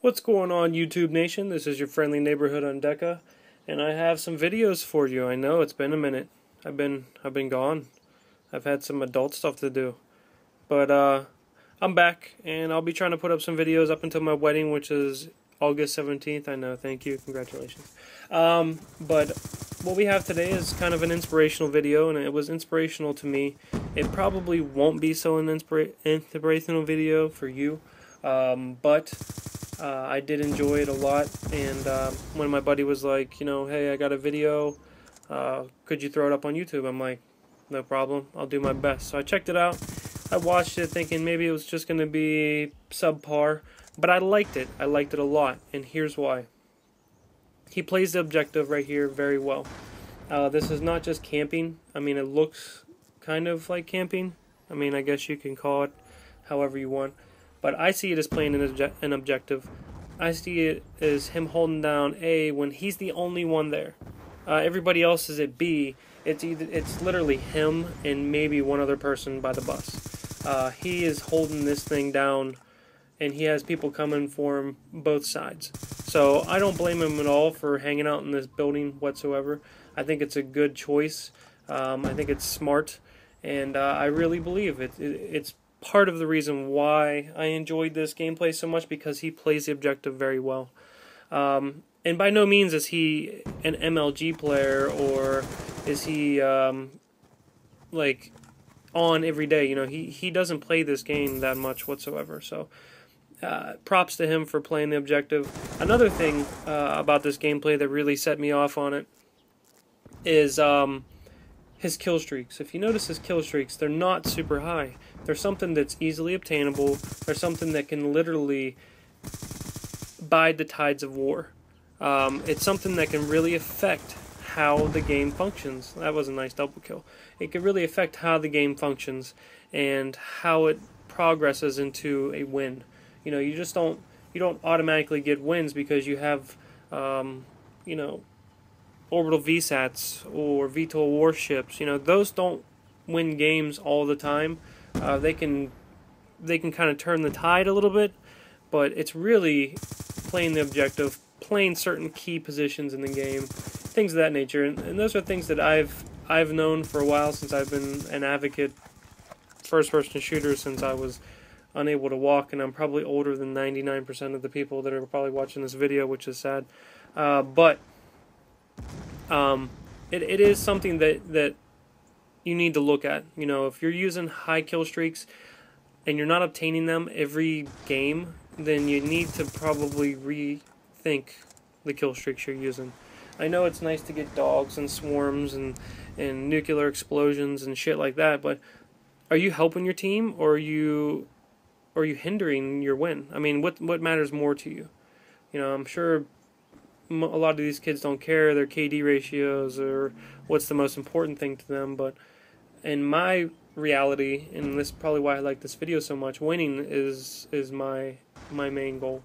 What's going on, YouTube Nation? This is your friendly neighborhood Undeka, and I have some videos for you. I know it's been a minute. I've been gone. I've had some adult stuff to do, but I'm back, and I'll be trying to put up some videos up until my wedding, which is August 17th. I know. Thank you. Congratulations. But what we have today is kind of an inspirational video, and it was inspirational to me. It probably won't be so an inspirational video for you, but I did enjoy it a lot. And when my buddy was like, hey, I got a video, could you throw it up on YouTube? I'm like, no problem, I'll do my best. So I checked it out. I watched it thinking maybe it was just going to be subpar, but I liked it. I liked it a lot, and here's why. He plays the objective right here very well. This is not just camping. I mean, it looks kind of like camping. I mean, I guess you can call it however you want. But I see it as playing an objective. I see it as him holding down A when he's the only one there. Everybody else is at B. It's literally him and maybe one other person by the bus. He is holding this thing down, and he has people coming for him both sides. So I don't blame him at all for hanging out in this building whatsoever. I think it's a good choice. I think it's smart, and I really believe it's part of the reason why I enjoyed this gameplay so much, because he plays the objective very well. And by no means is he an MLG player, or is he like on every day. He doesn't play this game that much whatsoever. So props to him for playing the objective. Another thing about this gameplay that really set me off on it is his kill streaks. If you notice his kill streaks, they're not super high. They're something that's easily obtainable. They're something that can literally bide the tides of war. It's something that can really affect how the game functions. That was a nice double kill. It can really affect how the game functions and how it progresses into a win. You don't automatically get wins because you have orbital VSATs or VTOL warships. Those don't win games all the time. They can kind of turn the tide a little bit, but it's really playing the objective, playing certain key positions in the game, things of that nature. And those are things that I've known for a while, since I've been an advocate first-person shooter since I was unable to walk, and I'm probably older than 99% of the people that are probably watching this video, which is sad. But it is something that you need to look at. If you're using high kill streaks and you're not obtaining them every game, then you need to probably rethink the kill streaks you're using. I know it's nice to get dogs and swarms and nuclear explosions and shit like that, but are you helping your team, or are you hindering your win? I mean, what matters more to you? I'm sure a lot of these kids don't care their KD ratios or what's the most important thing to them, but in my reality, and this is probably why I like this video so much, winning is my main goal.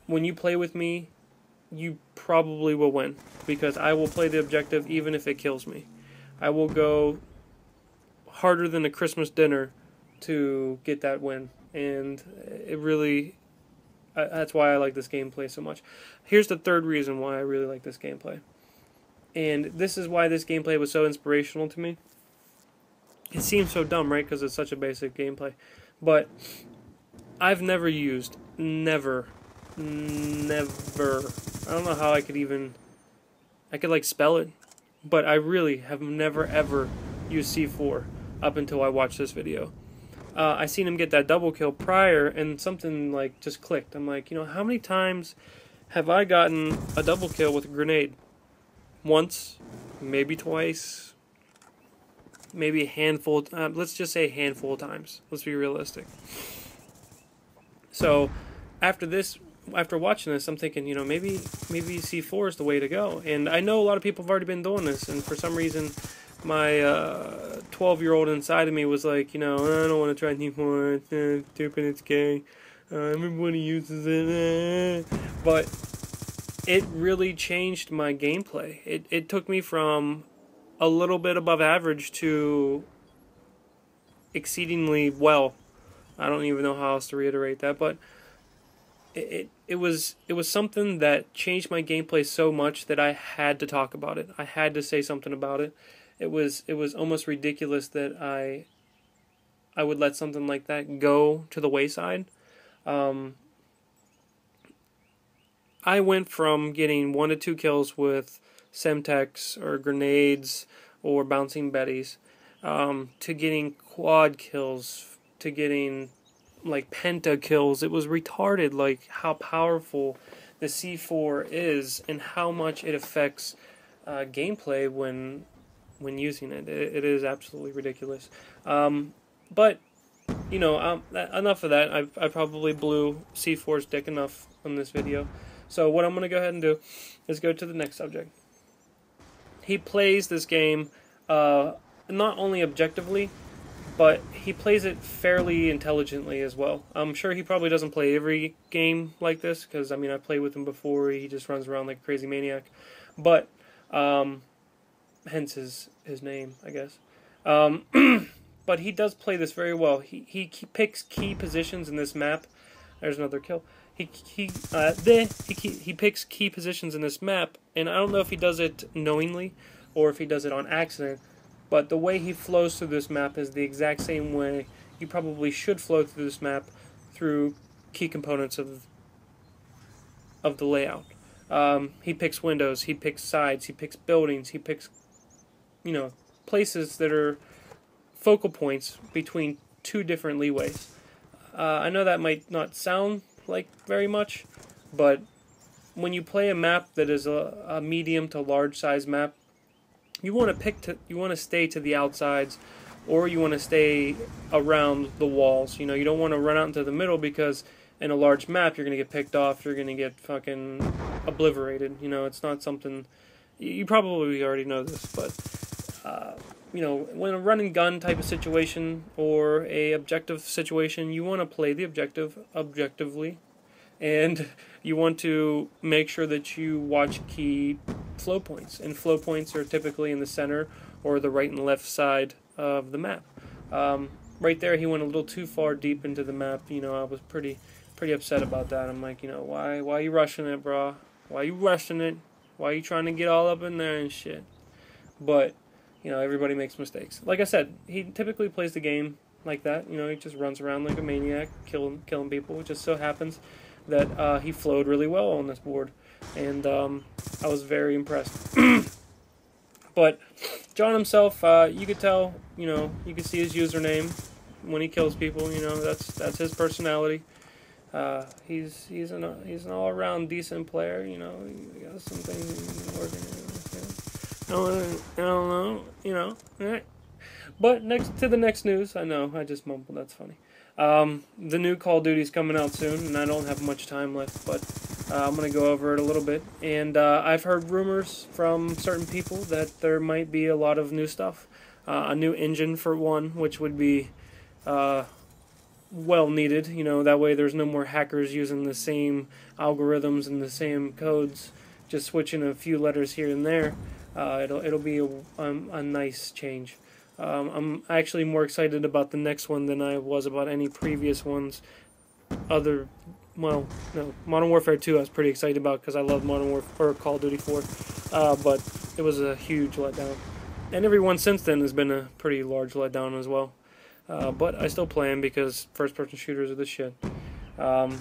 When you play with me, you probably will win, because I will play the objective even if it kills me. I will go harder than a Christmas dinner to get that win, and it really, that's why I like this gameplay so much. Here's the third reason why I really like this gameplay, and this is why this gameplay was so inspirational to me. It seems so dumb, right, because it's such a basic gameplay, but I've never, I don't know how I could like spell it, but I really have never ever used C4 up until I watched this video. I seen him get that double kill prior, and something like just clicked. I'm like, how many times have I gotten a double kill with a grenade? Once, maybe twice, maybe a handful. Let's just say a handful of times. Let's be realistic. So after watching this, I'm thinking, maybe C4 is the way to go. And I know a lot of people have already been doing this, and for some reason, my 12-year-old inside of me was like, I don't want to try C4, it's stupid, it's gay, everybody uses it, but it really changed my gameplay. It took me from a little bit above average to exceedingly well. I don't even know how else to reiterate that, but it was something that changed my gameplay so much that I had to talk about it. I had to say something about it. It was almost ridiculous that I would let something like that go to the wayside. Um, I went from getting 1 to 2 kills with Semtex or grenades or bouncing betties, to getting quad kills, to getting like penta kills. It was retarded, like how powerful the C4 is and how much it affects gameplay when using it. It is absolutely ridiculous. But enough of that. I probably blew C4's dick enough on this video. So what I'm going to go ahead and do is go to the next subject. He plays this game not only objectively, but he plays it fairly intelligently as well. I'm sure he probably doesn't play every game like this, because, I mean, I played with him before. He just runs around like a crazy maniac. But, hence his name, I guess. But he does play this very well. He picks key positions in this map. There's another kill. He picks key positions in this map, and I don't know if he does it knowingly or if he does it on accident, but the way he flows through this map is the exact same way you probably should flow through this map through key components of the layout. He picks windows, he picks sides, he picks buildings, he picks, places that are focal points between two different leeways. I know that might not sound like very much, but when you play a map that is a medium to large size map, you want to stay to the outsides, or you want to stay around the walls. You don't want to run out into the middle, because in a large map you're going to get picked off, you're going to get fucking obliterated. It's not something you probably already know this, but when a run and gun type of situation or a objective situation, you want to play the objective objectively, and you want to make sure that you watch key flow points. And flow points are typically in the center or the right and left side of the map. Right there, he went a little too far deep into the map. I was pretty upset about that. I'm like, why are you rushing it, bro? Why are you rushing it? Why are you trying to get all up in there and shit? But everybody makes mistakes. Like I said, he typically plays the game like that. He just runs around like a maniac, killing people. It just so happens that he flowed really well on this board, and I was very impressed. But John himself, you could tell, you could see his username when he kills people. That's his personality. He's an all-around decent player. He got some things working. I don't know, Alright. But next to the next news, I know, I just mumbled, that's funny. The new Call of Duty's coming out soon, and I don't have much time left, but I'm going to go over it a little bit. And I've heard rumors from certain people that there might be a lot of new stuff. A new engine, for one, which would be well needed. That way there's no more hackers using the same algorithms and the same codes, just switching a few letters here and there. It'll be a nice change. I'm actually more excited about the next one than I was about any previous ones. Modern Warfare 2 I was pretty excited about, because I love Call of Duty 4, but it was a huge letdown. And every one since then has been a pretty large letdown as well. But I still play them because first-person shooters are the shit. But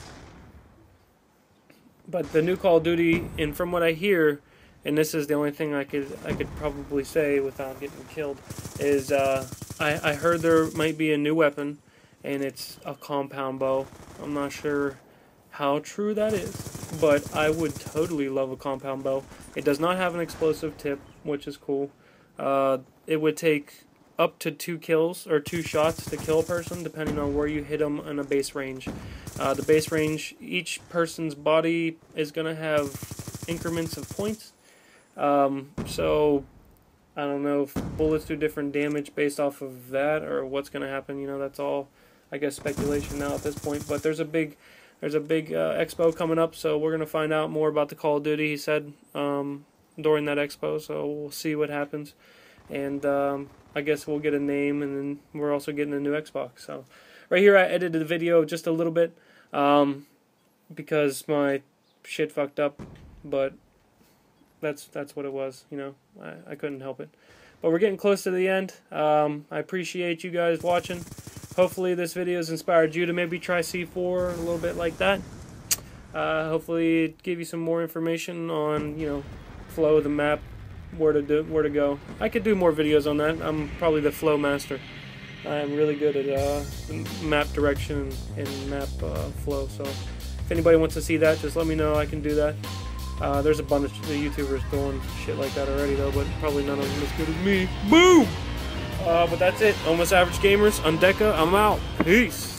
the new Call of Duty, and from what I hear, and this is the only thing I could probably say without getting killed, is I heard there might be a new weapon, and it's a compound bow. I'm not sure how true that is, but I would totally love a compound bow. It does not have an explosive tip, which is cool. It would take up to 2 kills or 2 shots to kill a person, depending on where you hit them in a base range. The base range, each person's body is going to have increments of points. So I don't know if bullets do different damage based off of that, or what's going to happen. That's all, I guess, speculation now at this point. But there's a big expo coming up, so we're going to find out more about the Call of Duty, he said, during that expo. So we'll see what happens. And I guess we'll get a name, and then we're also getting a new Xbox. So right here I edited the video just a little bit. because my shit fucked up, but that's what it was, you know. I couldn't help it. But we're getting close to the end. I appreciate you guys watching. Hopefully this video has inspired you to maybe try C4 a little bit like that. Hopefully it gave you some more information on, you know, flow of the map, where to go. I could do more videos on that. I'm probably the flow master. I'm really good at map direction and map flow. So if anybody wants to see that, just let me know. I can do that. There's a bunch of YouTubers doing shit like that already, though, but probably none of them as good as me. Boom! But that's it. Almost Average Gamers. I'm Deca. I'm out. Peace.